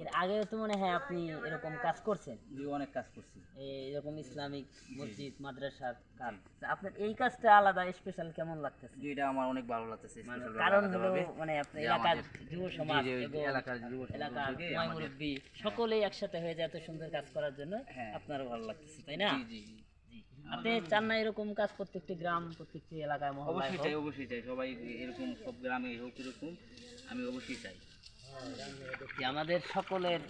এর আগেও তো মনে হয় আপনি এরকম কাজ করছেন, জি অনেক কাজ করছি। এরকম ইসলামিক মসজিদ মাদ্রাসার কাজ। তা আপনার এই কাজটা আলাদা স্পেশাল কেমন লাগতেছে? জি এটা আমার অনেক ভালো লাগতেছে মানে স্পেশাল কারণ হলো ভাবে মানে আপনার যে এলাকার আমাদের যুব সমাজ জি, জি, এবং এলাকার যুব সমাজ এলাকার থেকে ময় আমাদের মুরব্বী সকলেই একসাথে হয়ে যায় এত সুন্দর কাজ করার জন্য। হ্যাঁ। আপনারও ভালো লাগতেছে তাই না? জি জি জি। জি। আপনি চান না এরকম কাজ প্রত্যেকটি গ্রাম প্রত্যেকটি এলাকায় মহল্লায় অবশ্যই হোক? চাই, অবশ্যই চাই, সবাই এরকম সব গ্রামে হোক এরকম, আমি অবশ্যই চাই। যে আমাদের সকলের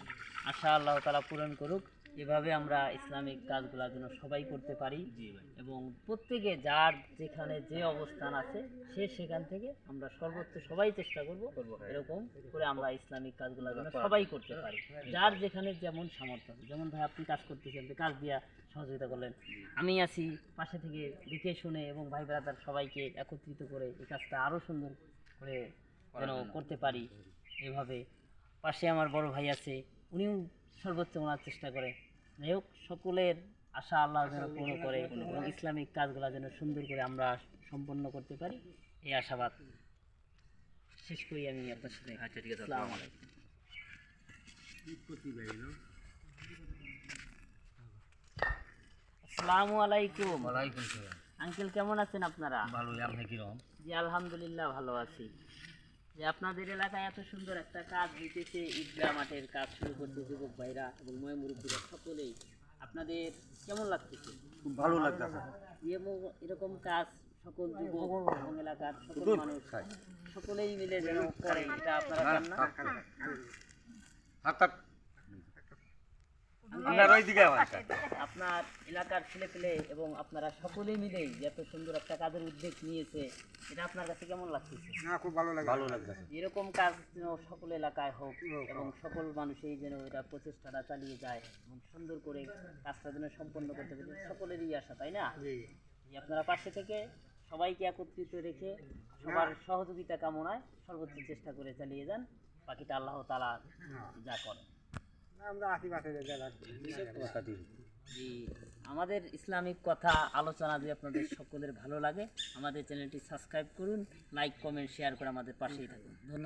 আশা আল্লাহ তাআলা পূরণ করুক। এভাবে আমরা ইসলামিক কাজগুলো যেন সবাই করতে পারি জি ভাই। এবং প্রত্যেকে যার যেখানে যে অবস্থান আছে সে সেখান থেকে আমরা সর্বোচ্চ সবাই চেষ্টা করব হ্যাঁ। এরকম করে আমরা ইসলামিক কাজগুলো যেন সবাই করতে পারি, যার যেখানে যেমন সামর্থ্য আছে। যেমন ভাই আপনি কাজ করতেছেন, তো কাজ দিয়া সহযোগিতা করলেন, আমি আছি পাশে থেকে দেখে শুনে এবং ভাই ব্রাদার সবাইকে একত্রিত করে এই কাজটা আরও সুন্দর করে যেন করতে পারি। এভাবে পাশে আমার বড় ভাই আছে, উনিও সর্বোচ্চ ওনার চেষ্টা করে। যাই হোক, সকলের আশা আল্লাহ যেন পূর্ণ করে এবং ইসলামিক কাজগুলো যেন সুন্দর করে আমরা সম্পন্ন করতে পারি, এই আশাবাদ শেষ করি আমি আপনার সাথে। আচ্ছা ঠিক আছে, আসসালামু আসসালামু আলাইকুম। আসসালামু আলাইকুম। ওয়ালাইকুম আসসালাম। আঙ্কেল কেমন আছেন আপনারা? ভালো, আপনি কিরকম? জি আলহামদুলিল্লাহ ভালো আছি। যে আপনাদের এলাকায় এত সুন্দর একটা কাজ হইতেছে, ঈদগাহ মাঠের কাজ শুরু করতে যুবক ভাইরা এবং ময় মুরব্বীরা সকলেই, আপনাদের কেমন লাগতেছে? খুব ভালো লাগতেছে। এরকম কাজ সকল যুবক এবং এলাকার সকল মানুষ সকলেই মিলে যেন করে, এটা আপনারা চান না? আপনার এলাকার ছেলেপেলে এবং আপনারা সকলেই মিলেই যে এত সুন্দর একটা কাজের উদ্যোগ নিয়েছে, এটা আপনার কাছে কেমন লাগতেছে? খুব ভালো লাগে। ভালো লাগতেছে। এরকম কাজ যেন সকল এলাকায় হোক এবং সকল মানুষই যেন এটা প্রচেষ্টাটা চালিয়ে যায় এবং সুন্দর করে কাজটা যেন সম্পন্ন করতে পারে, সকলেরই আশা তাই না? যে আপনারা পাশে থেকে সবাইকে একত্রিত রেখে সবার সহযোগিতা কামনায় সর্বোচ্চ চেষ্টা করে চালিয়ে যান, বাকিটা আল্লাহ তাআলা যা করে। আমরা আশীর্বাদে জি, আমাদের ইসলামিক কথা আলোচনা যদি আপনাদের সকলের ভালো লাগে, আমাদের চ্যানেলটি সাবস্ক্রাইব করুন, লাইক কমেন্ট শেয়ার করে আমাদের পাশেই থাকুন। ধন্যবাদ।